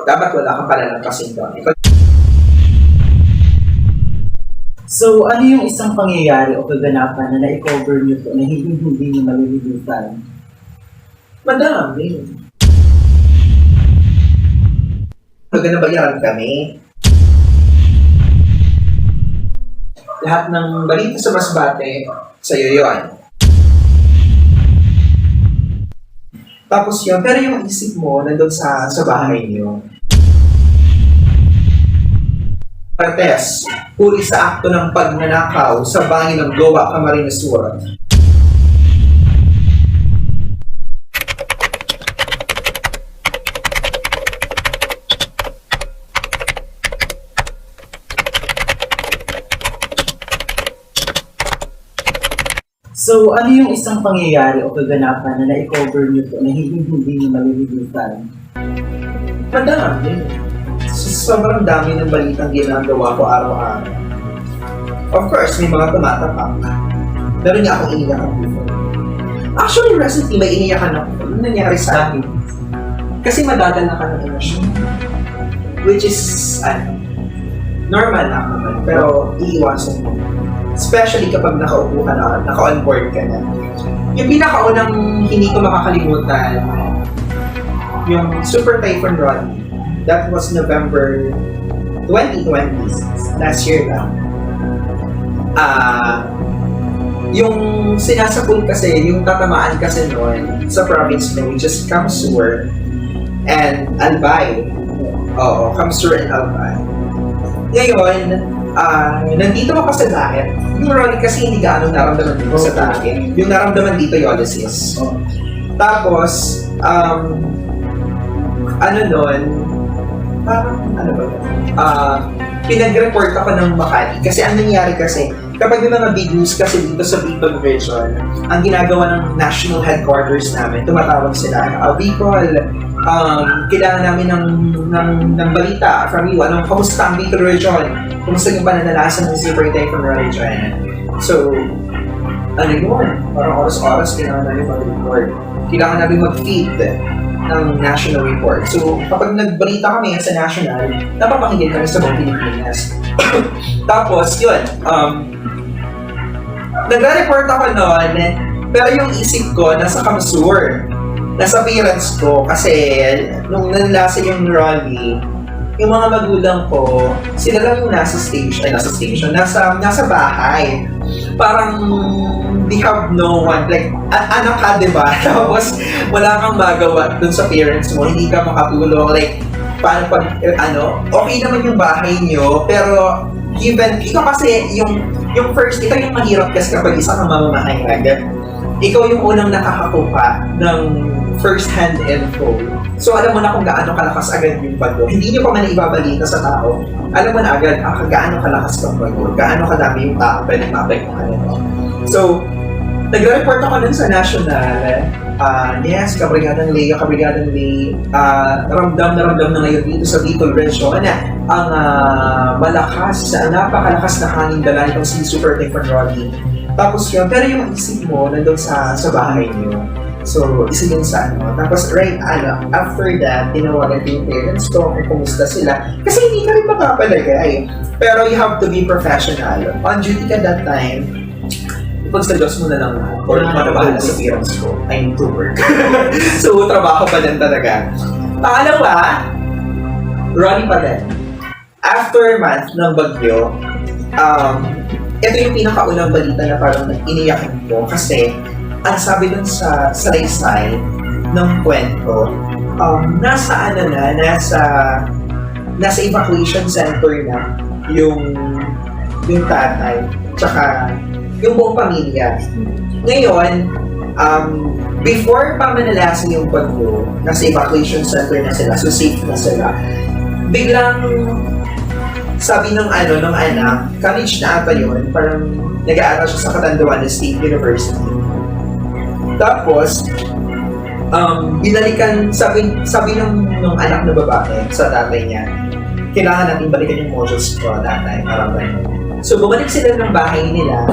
dapat wala kang palalampasin doon. So, ano yung isang pangyayari o kaganapan na na-cover niyo po na hindi niyo malilimutan? Madami. Naganabayaran kami. Lahat ng balita sa Masbate, sa'yo yun. Tapos yun, pero yung isip mo, nandun sa bahay niyo. Partes, huli sa akto ng pagnanakaw sa bahay ng Goa Camarines Sur. So, ano yung isang pangyayari o kaganapan na na-cover niyo po na hindi niyo malilimutan? Madami. Sobrang dami ng balitang ginagawa ko araw-araw. Of course, may mga tumatapak. Meron niya akong iniyakan before. Actually, recently, may iniyakan ako. Ano nangyari sa akin? Kasi madagal na ka ng emosyon. Which is, normal na ako. Pero, iiwasan mo. Especially kapag nakaupo ka na, naka-onboard ka na. Yung pinakaunang hindi ko makakalimutan, yung Super Typhoon Ronnie. That was November 2020, last year lang. Yung sinasapul kasi, yung tatamaan kasi noon sa province mo, which is Kamsur and Albay. Oo, Kamsur and Albay. Ngayon, nandito ako sa dagat. Yung Ronnie kasi hindi gaano naramdaman dito sa dagat. Yung naramdaman dito, Ulysses. Tapos, pinag-report ako ng Makati. Kasi ang nangyari kasi, kapag yung mga big news kasi dito sa Bicol region, ang ginagawa ng national headquarters namin, tumatawag sila, Bicol, kailangan namin ng balita from you. Kamusta ang Bicol region? Kamusta yung pananalasan ng Super Typhoon region? So, parang oras-oras kailangan namin mag-report. Kailangan namin mag-feed ng national report. So, kapag nagbalita kami sa national, napapakinggan kami sa buong Pilipinas. Tapos, yun, nag-report ako noon, pero yung isip ko, nasa Kamsur. Nasa parents ko, kasi nung nanlasa yung Ronnie, yung mga magulang ko, sila lang yung nasa bahay. Parang, they have no one, like, anak ka, diba? Tapos, wala kang magawa dun sa parents mo, hindi ka makatulong, like, paano pag, okay naman yung bahay nyo, pero, given, ikaw kasi, yung first, ito yung mahirap kasi kapag isa kang mamamahayag, ikaw yung unang nakakakuha ng first-hand info. So, alam mo na kung gaano kalakas agad yung bagyo. Hindi nyo pa man ibabalita sa tao. Alam mo na agad, gaano kalakas yung bagyo, gaano kadami yung tao pwede mapagpakalito. So, nag-report ako dun sa national. Yes, Kabrigadang Lea, ramdam na ngayon dito sa Bicol region ang napakalakas na hangin dala nitong si Super Typhoon Ronnie. Tapos yun, pero yung isip mo nandun sa bahay niyo. So, isa yun sa Tapos after that, tinawagan ko yung parents ko kung kumusta sila. Kasi hindi ka rin makapalagay. Pero you have to be professional. On duty ka that time, pag sa Diyos mo na lang or matabahan na sa parents ko, I need to work. So, trabaho pa din talaga. Pangalawa, Ronnie pa din. Aftermath ng bagyo, ito yung pinakaunang balita na parang iniyakin ko kasi ang sabi dun sa salaysay ng kwento, nasa evacuation center na yung tatay, tsaka yung buong pamilya. Ngayon, before pa manalasan yung bagyo, nasa evacuation center na sila, so safe na sila. Biglang, sabi ng anak, college na ata yun, parang nag-aaral siya sa Catanduanes State University. Tapos, binalikan, sabi ng anak na babae sa tatay niya, kailangan natin balikan yung modules ko, tatay, parang gano'n. So, bumalik sila ng bahay nila.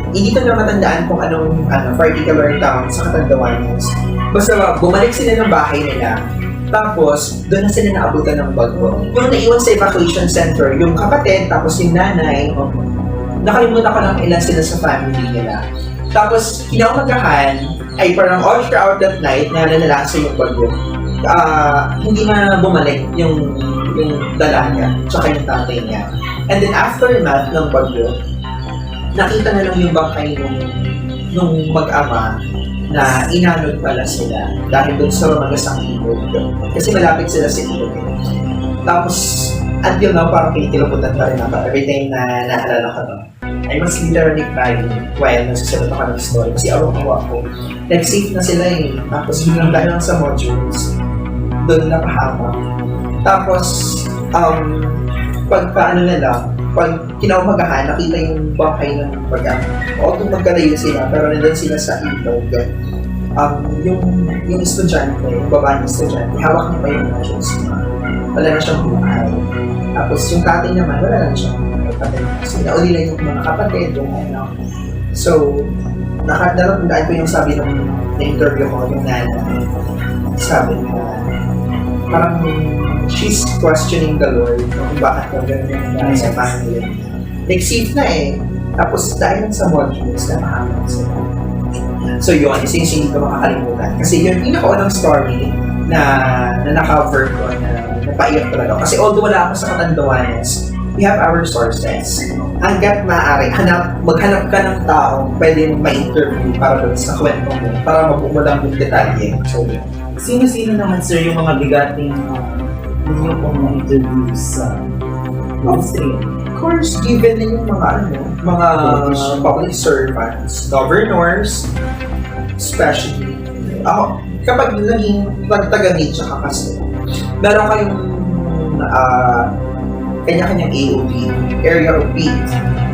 Hindi ko na matandaan kung anong particular town sa Catanduanes. Basta bumalik sila ng bahay nila. Tapos, doon na sila naabutan ng bagyo. Yung naiwan sa evacuation center, yung kapatid, tapos yung nanay, nakalimutan ko lang ilan sila sa family nila. Tapos, kinaumagahan, ay parang all throughout that night, na nanalasa yung bagyo. Hindi na bumalik yung dala niya, tsaka yung tatay niya. And then aftermath ng bagyo, nakita na lang yung bangkay nung mag-ama na inanod pala sila dahil doon sa magasang ibog. Kasi malapit sila sa ibog. Tapos, until now, parang kinikilabutan pa rin ako. Every time na naalala ko to, I was literally crying while nagsasalat ako ng story. Kasi awa-awa ako. Nag-safe na sila eh. Tapos, biglang dahil lang sa modules, doon napahamak. Tapos, pagpaano na lang, pag kinaumagahan, nakita yung bangkay ng pag-ama. O kung magkalayo sila, pero nandun sila sa ilog. Yung estudyante, yung babaeng estudyante, hawak niya pa yung modules niya. Wala na siyang buhay. Tapos yung tatay naman, wala na siyang kapatid. Kasi nauli lang yung mga kapatid, yung ano. So, naratandaan ko yung sabi ng na-interview ko, yung nanay. Sabi niya, parang she's questioning the Lord kung bakit ko ganun sa family. Like, safe na eh. Tapos dahil sa modules na mahamang sila. So yun, isa yung hindi ko makakalimutan. Kasi yun, pinakaunang story na na-cover ko na napaiyak talaga. Kasi although wala ako sa Catanduanes, we have our sources. Hanggat maaari, maghanap ka ng taong pwede mong ma-interview para doon sa kwento mo, para mabumolang yung detalye. So yun. Sino-sino naman, sir, yung mga bigating ninyo pong na-interview sa industry? Of course, given na yung mga public servants, governors, especially. Ako, kapag naging taga-media ka kasi, meron kayong kanya-kanyang AOP, area of beat.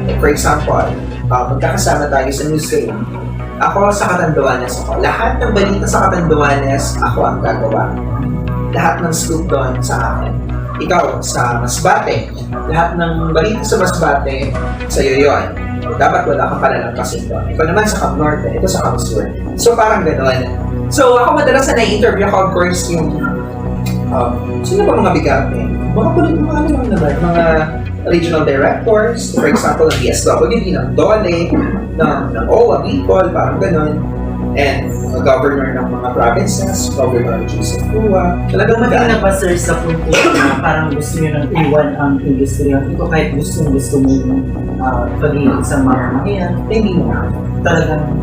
Like for example, magkakasama tayo sa newsroom. Ako sa Catanduanes ako. Lahat ng balita sa Catanduanes, ako ang gagawa. Lahat ng scoop doon sa akin. Ikaw, sa Masbate. Lahat ng balita sa Masbate, sa'yo yun. Dapat wala kang palalampasin doon. Ikaw naman sa Camp Norte, ito sa Camp Sur. So parang gano'n. So ako madalas na na-interview ko, of course, yung sino ba mga bigate? Mga regional directors, for example, ng DSWD, ng DOLE, ng OWA, Bicol, parang gano'n. And governor ng mga provinces, Governor Joseph Cua. Talagang Dumating na ba, sir, sa punto na parang gusto nyo nang iwan ang industriya? Ito kahit gusto mo yung pagiging sa mga yan, hindi mo na. Talagang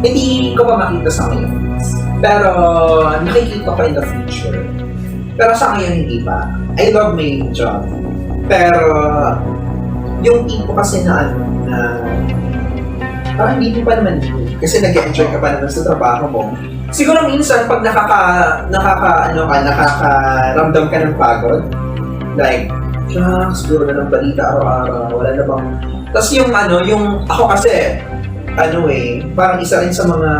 hindi ko pa makita sa ngayon. Pero nakikita ko in the future. Pero sa ngayon hindi pa. I love my job. Pero yung tipo kasi na parang hindi mo pa naman yun. Kasi nag-enjoy ka pa naman sa trabaho mo. Siguro minsan pag nakakaramdam ka ng pagod, like, siguro na ng balita araw-araw, wala na bang... Tapos yung ako kasi, parang isa rin sa mga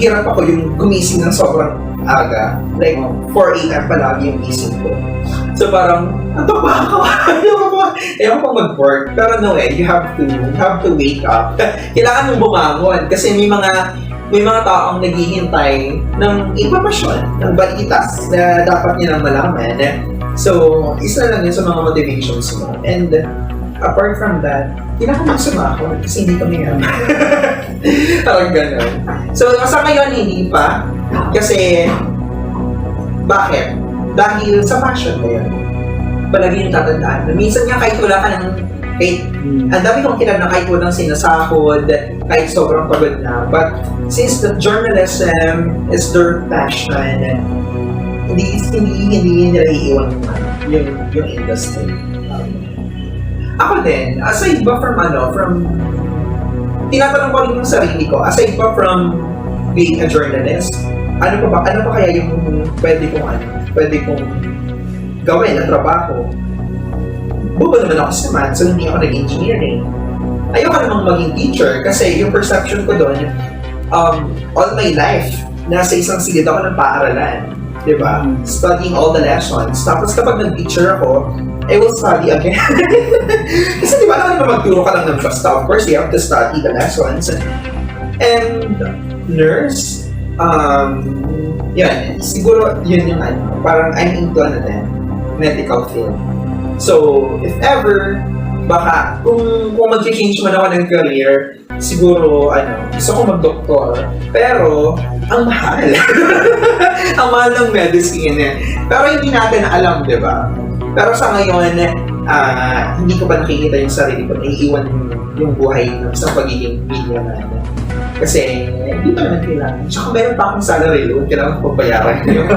hirap ako yung gumising ng sobrang aga. Like, 4 a.m. palagi yung gising ko. So parang, ano ba ako? Ayaw ko mag-work. Pero no way, you have to wake up. Kailangan mong bumangon kasi may mga taong naghihintay ng impormasyon, ng balitas na dapat nilang malaman. So, isa lang yun sa mga motivations mo. And apart from that, kailangan mong sumakot kasi hindi kami yan. Parang gano'n. So, sa ngayon, hindi pa. Kasi, bakit? Dahil sa passion mo yun. Palagi yung tatandaan. Minsan nga kahit wala ka ang dami kong kilala na kahit walang sinasahod, kahit sobrang pagod na. But since the journalism is their passion, hindi nila iiwan yung industry. Ako din, aside ba from tinatanong ko rin yung sarili ko, aside pa from being a journalist, ano pa kaya yung pwede kong gawin na trabaho? Bubo naman ako sa math, so hindi ako nag-engineering. Ayoko namang maging teacher kasi yung perception ko doon, all my life, nasa isang silid ako ng paaralan. Diba? Studying all the lessons. Tapos kapag nag-teacher ako, I will study again. Kasi diba naman magturo ka lang ng basta. Of course, you have to study the lessons. And nurse, Yan, siguro yun yung parang I'm into medical field. So, if ever, baka, kung mag-change man ako ng career, siguro, gusto ko mag-doktor, pero, ang mahal. Ang mahal ng medicine. Pero hindi natin alam, di ba? Pero sa ngayon, hindi ko pa nakikita yung sarili ko, naiiwan yung buhay ng isang pagiging millionaire. Kasi, hindi pa naman kailangan. Tsaka meron pa akong salary loan, kailangan ko pagbayaran yun.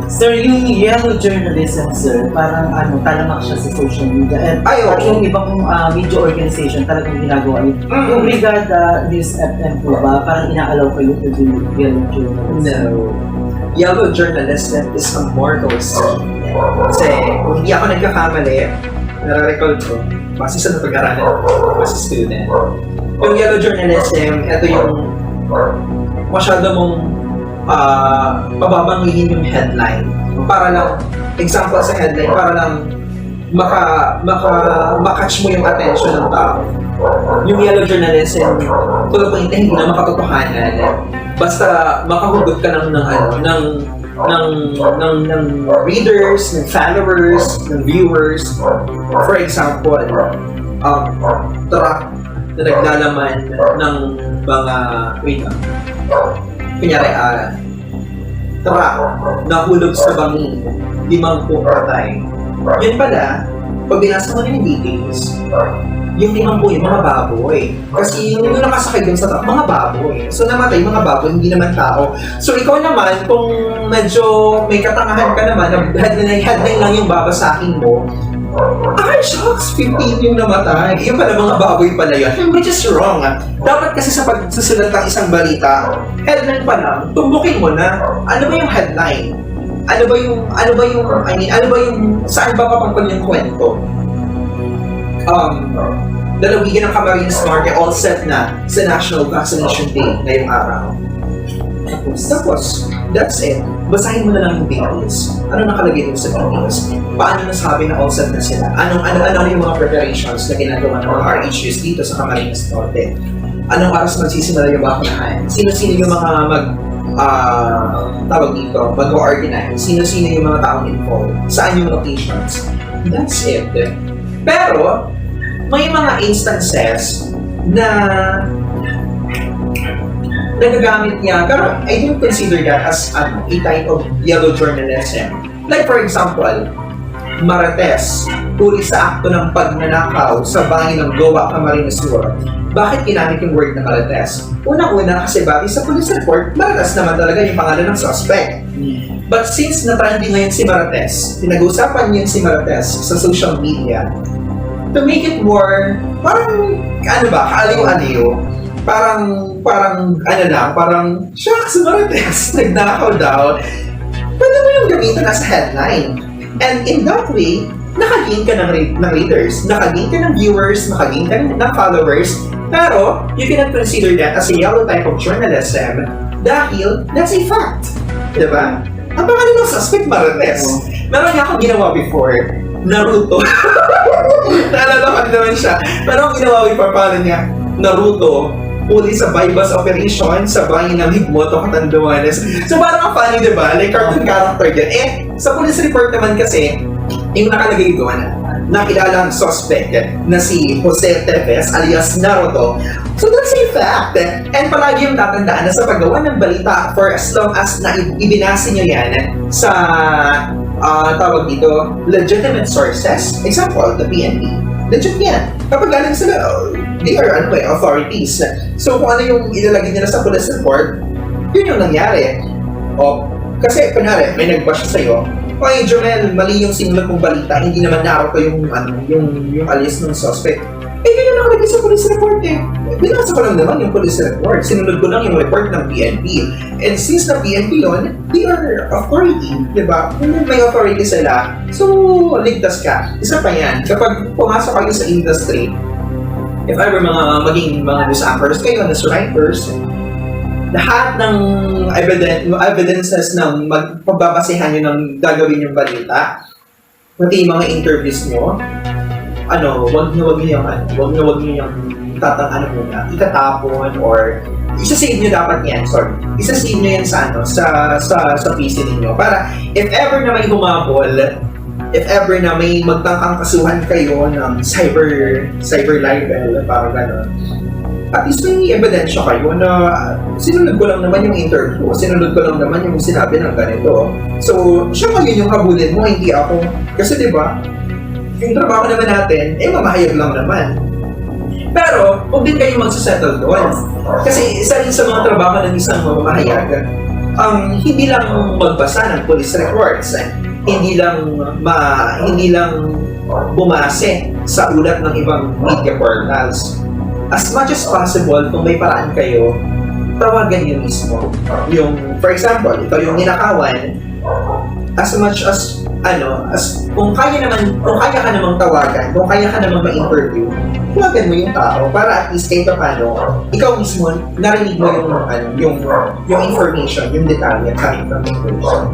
Sir, yung yellow journalism, sir, parang talamak siya sa social media. And at yung ibang media organization talagang ginagawa yun. Yung Brigada News FM po ba, parang inaalaw kayo to do yellow journalism? No. Yellow journalism is a mortal sin. Kasi kung hindi ako nagkakamali, nare-recall ko, base sa napag-aralan ko as a student. Yung yellow journalism, ito yung masyado mong pababangihin yung headline. Para lang, example sa headline, para lang makatch mo yung attention ng tao. Yung yellow journalism, tulad ng hindi na makatotohanan. Basta makahugot ka ng readers, ng followers, ng viewers. For example, track na naglalaman ng mga, kunyari, track na hulog sa bangin, 50 patay. Yun pala, pag binasa mo na yung details, yung 50 yung mga baboy. Kasi yung nakasakay dun sa truck, mga baboy. So namatay mga baboy, hindi naman tao. So ikaw naman, kung medyo may katangahan ka naman, na headline lang yung babasahin mo, shucks, 15 yung namatay. Yung pala mga baboy pala yun. Which is wrong. Dapat kasi sa pagsusulat ng isang balita, headline pa lang, tumbukin mo na, ano ba yung headline? Ano ba yung, saan ba papangkol yung kwento? Lalawigan ng Camarines Norte all set na sa National Vaccination Day ngayong araw. Tapos, that's it. Basahin mo na lang yung details. Ano nakalagay dito sa details? Paano nasabi na all set na sila? Ano yung mga preparations na ginagawa ng mga RHUs dito sa Camarines Norte? Anong oras magsisimula yung bakunahan? Sino-sino yung mga mag-organize? Sino-sino yung mga taong involved? Saan yung locations? That's it. Pero, may mga instances na nagagamit niya, pero I don't consider that as a type of yellow journalism. Like for example, Marites, huli sa akto ng pagnanakaw sa bahay ng Goa, Camarines Sur. Bakit ginamit yung word na Marites? Una-una kasi bagay sa police report, Marites naman talaga yung pangalan ng suspect. But since na-trending ngayon si Marites, pinag-usapan niya si Marites sa social media, to make it more, parang, kaaliw-aliw. Parang, shucks, Marites, nagnakaw daw. Pwede mo yung gamitin as headline. And in that way, nakagain ka ng readers, nakagain ka ng viewers, nakagain ka ng followers, pero you cannot consider that as a yellow type of journalism dahil that's a fact. Diba? Ang pangalan ng suspect, Marites. Meron niya akong ginawa before, Naruto. Naalala ko naman siya. Pero ang ginawa before, paano niya, Naruto, huli sa bypass operation sa bahay ng Higmoto, Catanduanes. So parang funny, diba? Like cartoon character yan. Sa police report naman kasi, yung nakalagay doon, nakilala ang suspect na si Jose Tevez alias Naruto. So that's a fact. And palagi yung tatandaan na sa paggawa ng balita for as long as na ibinase nyo yan sa tawag dito, legitimate sources. Example, the PNP. Legit yan. Kapag galing sila, they are authorities. So kung ano yung ilalagay nila sa police report, yun yung nangyari. Kasi kunwari, may nag-bash sa'yo, okay, Jomel, mali yung sinulat mong balita, hindi naman Naruto yung alias ng suspect. Ganyan lang nakalagay sa police report eh. Binasa ko lang naman yung police report. Sinunod ko lang yung report ng PNP. And since na PNP yun, they are authority, di ba? Kung may authority sila, so ligtas ka. Isa pa yan, kapag pumasok kayo sa industry, if ever maging mga news anchors kayo, news writers, lahat ng evidences ng pagbabasehan nyo ng gagawin yung balita, pati yung mga interviews nyo, wag niyo yung itatapon or isa-save nyo dapat yan, isa-save nyo yan sa PC ninyo para if ever na may humabol, if ever na may magtangkang kasuhan kayo ng cyber libel, parang gano'n, at least may ebidensya kayo na sinunod ko lang naman yung interview, sinunod ko lang naman yung sinabi ng ganito. So, siya ngayon yung habulin mo, hindi ako. Kasi diba, yung trabaho naman natin, mamahayag lang naman. Pero, huwag din kayo magsasettle doon. Kasi isa rin sa mga trabaho ng isang mamahayag, hindi lang magbasa ng police reports, hindi lang bumase sa ulat ng ibang media portals. As much as possible, kung may paraan kayo, tawagan niyo mismo. For example, ikaw yung ninakawan, as much as kung kaya ka namang tawagan, kung kaya ka namang ma-interview, tawagan mo yung tao para at least kahit paano, ikaw mismo narinig mo yung information, yung detalye coming from the person.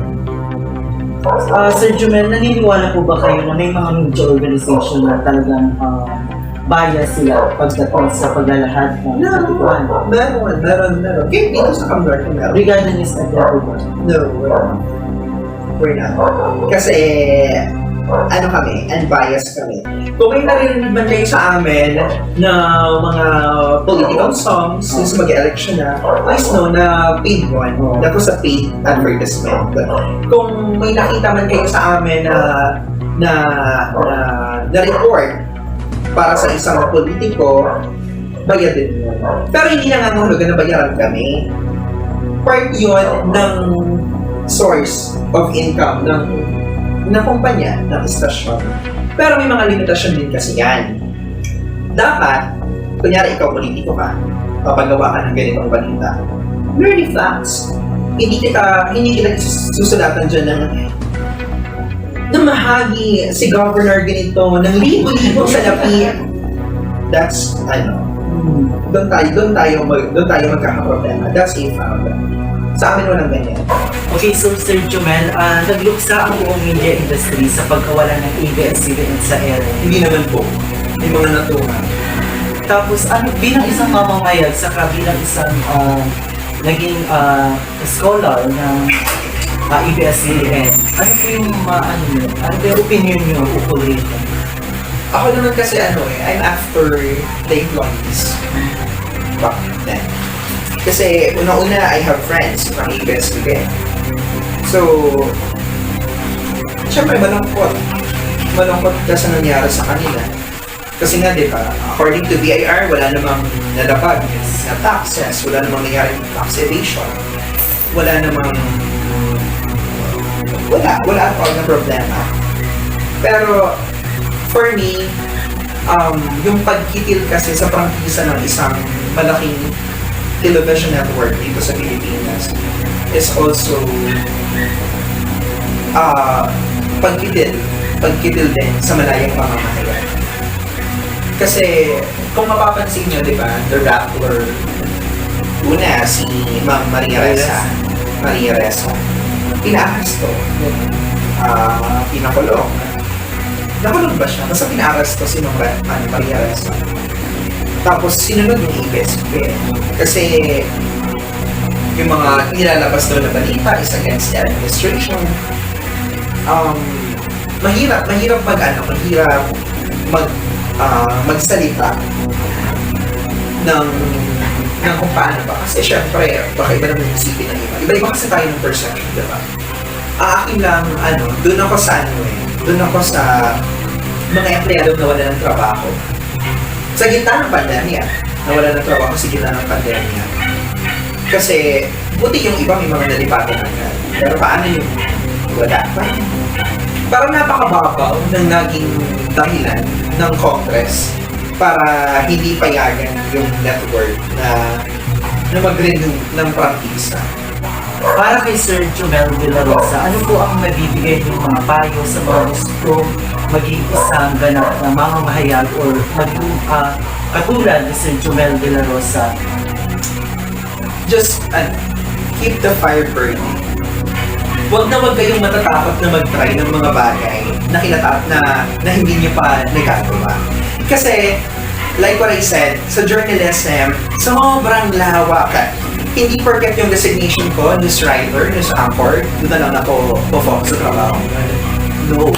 Sir Jumel, naniniwala po ba kayo na may mga media organization na talagang bias sila pagdating sa paglalahad ng katotohanan? Meron. Kahit dito sa Camguard, meron. Regarding this po? No, we're not. Kasi, kami, unbiased kami. Kung may naririnig man kayo sa amin na mga political songs, since mag-election na, please know na paid one. That was a paid advertisement. Kung may nakita man kayo sa amin na report para sa isang politiko, bayadin mo. Pero hindi nangangahulugan na bayaran kami. Part yun ng source of income ng kumpanya, ng istasyon. Pero may mga limitasyon din kasi yan. Dapat, kunyari ikaw politiko ka, papagawa ka ng ganitong balita, learning facts. Hindi kita susulatan dyan ng mahagi si governor ganito, ng libo-libo sa lapi. That's, doon tayo magkakaproblema. That's a fact. Sa amin walang ganyan. Okay, so Sir Jumel, nagluksa ang buong media industry sa pagkawala ng ABS-CBN sa ere. Hindi naman po. May mga natuwa. Tapos, bilang isang mamamahayag, saka bilang isang naging scholar ng ABS-CBN, ano po yung ano po yung opinion nyo ukol rito? Ako naman kasi I'm after the employees. Back then. Kasi una-una, I have friends from ABS-CBN. So, syempre malungkot. Malungkot kasi nangyari sa kanila. Kasi nga, di ba, according to BIR, wala namang nadapag na taxes, wala namang nangyari tax evasion, wala at all na problema. Pero, for me, yung pagkitil kasi sa prangkisa ng isang malaking television network dito sa Pilipinas is also pagkitil din sa malayang pamamahayag. Kasi kung mapapansin nyo, di ba, the Rappler, una si Ma'am Maria Ressa, pina-arresto, pinakulong. Nakulong ba siya? Basta pina-arresto si Ma'am Maria Ressa. Tapos sinunod yung ABS-CBN. Kasi yung mga nilalabas doon na balita is against the administration. Mahirap magsalita ng kung paano ba. Kasi syempre, baka iba naman yung isipin ng iba. Iba-iba kasi tayo ng perception, diba? Akin lang, doon ako sa mga empleyadong nawala ng trabaho. Sa gitna ng pandemya, nawala ng trabaho sa gitna ng pandemya. Kasi, buti yung iba may mga nalipatan agad. Pero paano yung wala? Parang napakababaw ng naging dahilan ng Congress para hindi payagan yung network na mag-renew ng prangkisa. Para kay Sir Jumel de la Rosa, ano po ang mabibigay ng mga payo sa mga gusto maging isang ganap na mamamahayag or maging katulad ni Sir Jumel de la Rosa? Just keep the fire burning. huwag kayong matatakot na mag-try ng mga bagay na hindi niyo pa nagagawa. Kasi, like what I said, sa journalism, sobrang lawak. Hindi porket yung designation ko, news writer, news anchor, doon na lang ako po-focus sa trabaho. No.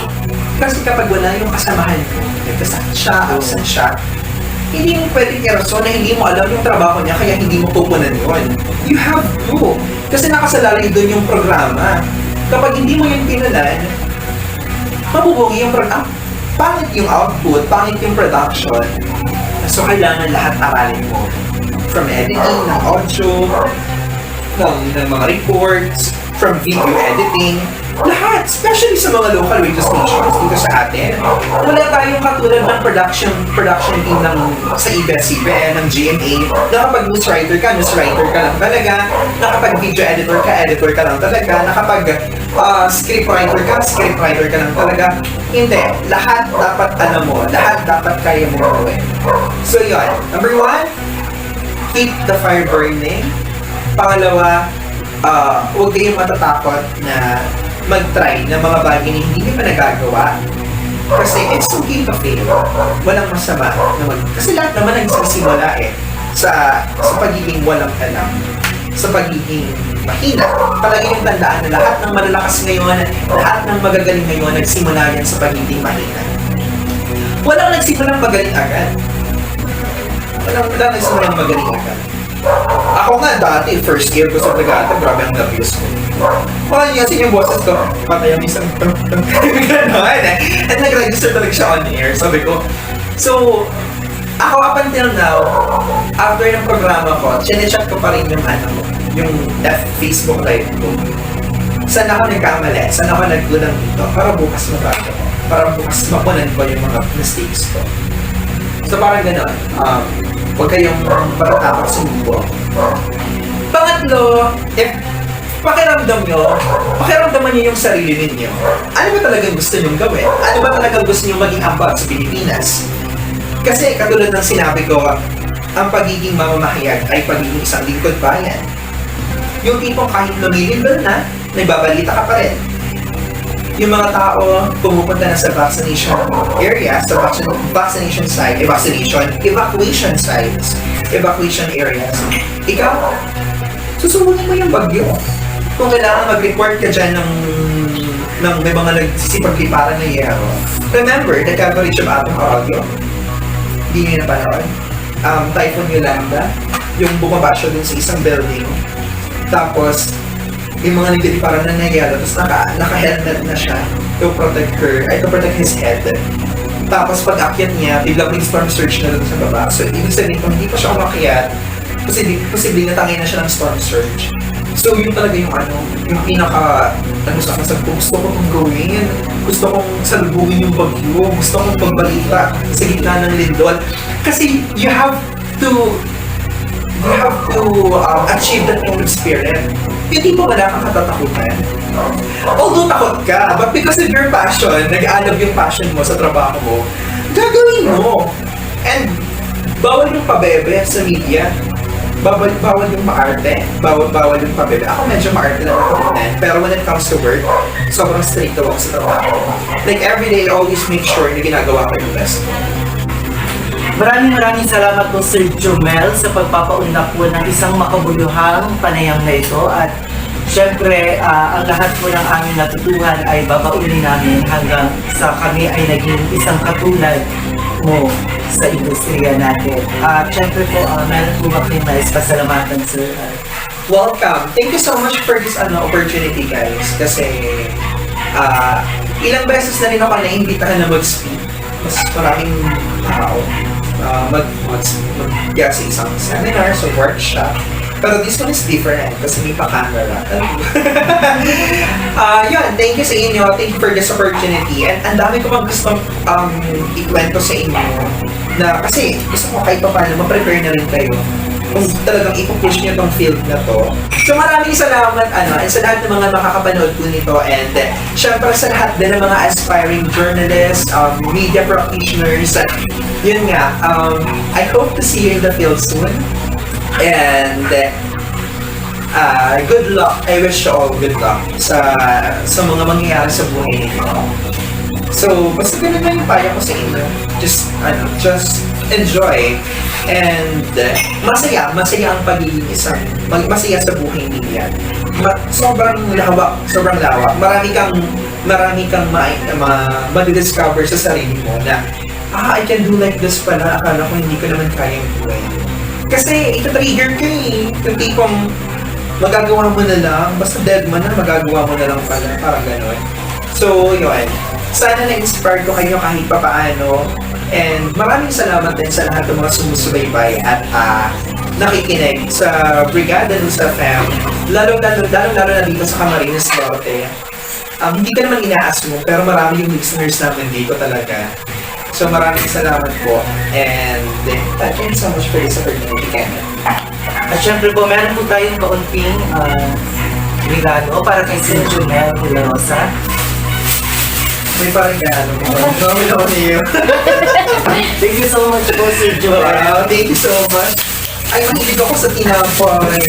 Kasi kapag wala yung kasamahan ko, nagkasakit siya, absent siya, hindi mo pwedeng irason na hindi mo alam yung trabaho niya kaya hindi mo pupunan yun. You have to. Kasi nakasalalay doon yung programa. Kapag hindi mo yung pinunan, mabubugi yung programa. Pangit yung output, pangit yung production. So kailangan lahat aralin mo. From editing, ng audio, ng mga reports, from video editing, lahat, especially sa mga local radio stations dito sa atin. Wala tayong katulad ng production team sa ABS-CBN, ng GMA, na kapag news writer ka lang talaga, na kapag video editor ka lang talaga, na kapag script writer ka lang talaga. Hindi, lahat dapat alam mo, lahat dapat kaya mo gawin. So yun, number 1, keep the fire burning. Pangalawa, huwag kayong matatakot na mag-try ng mga bagay na hindi pa nagagawa. Kasi it's okay to fail. Walang masama na kasi lahat naman nagsisimula sa pagiging walang alam, sa pagiging mahina. Palagi yung tandaan na lahat ng malalakas ngayon, lahat ng magagaling ngayon, nagsimula yan sa pagiging mahina. Walang nagsimulang magaling agad. Walang nagsimulang magaling agad. Ako nga dati, first year ko sa Brigada, grabe ang nervous ko. Kung yung boses ko, patay ang isang gano'n. At nag-register talaga siya on air. Sabi ko, so, ako up until now, after ng programa ko, sinechat ko pa rin yung Facebook live ko. Saan ako nagkamali? Saan ako naggulang dito? Para bukas mabago ko. Para bukas mapunan ko yung mga mistakes ko. So parang gano'n. Huwag kayong matatakot sumubo. Pangatlo, if pakiramdaman niyo yung sarili ninyo. Ano ba talagang gusto niyong gawin? Ano ba talagang gusto niyong maging ambag sa Pilipinas? Kasi katulad ng sinabi ko, ang pagiging mamamahayag ay pagiging isang lingkod bayan. Yung tipong kahit lumilindol na, nagbabalita ka pa rin. Yung mga tao pumupunta na sa vaccination area, sa vaccination site, evacuation sites, evacuation areas. Ikaw, susubunin mo yung bagyo. Kung kailangan mag-report ka dyan ng may mga nagsisipag-liparan na yero, remember the coverage of ating audio. Hindi nyo napanood. Typhoon Yolanda, yung bumabasyo dun sa isang building. Tapos, yung mga nagliliparan na nagyaro, tapos naka-helmet na siya to protect his head. Tapos pag akyat niya, biglang may storm surge na doon sa baba. So, ibig sabihin, kung hindi pa siya umakyat, posibleng natangay na siya ng storm surge. So, yun talaga yung sa gusto ko kong gawin, gusto kong salubungin yung bagyo, gusto kong pagbalita sa gitna ng lindol. Kasi, you have to achieve that kind of spirit. Hindi mo wala kang katatakutan. Although takot ka, but because of your passion, nag-aalab yung passion mo sa trabaho mo, gagawin mo. And bawal yung pabebe sa media. Bawal yung maarte. Bawal yung pabebe. Ako medyo maarte lang ako din. Pero when it comes to work, sobrang strict ako sa trabaho. Like everyday, always make sure na ginagawa ko yung best. Maraming salamat po Sir Jomel sa pagpapaunlak po ng isang makabuluhang panayam na ito at syempre ang lahat po ng aming natutuhan ay babaulin namin hanggang sa kami ay naging isang katulad mo sa industriya natin. At syempre po meron po kami nais pasalamatan Sir. Welcome! Thank you so much for this opportunity guys kasi ilang beses na rin ako naimbitahan na mag-speak. Mas maraming tao. Mag-get sa isang seminar, so workshop. Pero this one is different kasi may pa-camera. Yun, thank you sa inyo. Thank you for this opportunity. And ang dami ko gustong ikwento sa inyo na kasi gusto ko kahit pa paano ma-prepare na rin kayo kung talagang ipupush nyo tong field na to. So maraming salamat and sa lahat ng mga makakapanood po nito and syempre sa lahat din ng mga aspiring journalists, media practitioners, yun nga, I hope to see you in the field soon. And good luck. I wish you all good luck sa mga mangyayari sa buhay ninyo. So, basta ganun lang yung payo ko sa inyo. Just enjoy. And masaya ang pagiging masaya sa buhay ninyo. Sobrang lawak. Marami kang madidiscover sa sarili mo na, I can do like this pala. Akala ko hindi ko naman kayang buhay. Kasi ito-trigger ka eh. Yung tipong magagawa mo na lang, basta dead mo na, magagawa mo na lang pala. Parang gano'n. So, yun. Sana na-inspire ko kayo kahit papaano. And maraming salamat din sa lahat ng mga sumusubaybay at nakikinig sa Brigada ng sa Fam. Lalo na dito sa Camarines Norte. Hindi ka naman ina-assume, pero marami yung listeners namin dito talaga. So maraming salamat po. And thank you so much for this opportunity. At syempre po, meron po tayong kaunting regalo para kay Sir Jumel de la Rosa. May parang gano'n. Thank you so much po, Sir Jumel. Thank you so much. Ay, mahilig ako sa tinapoy.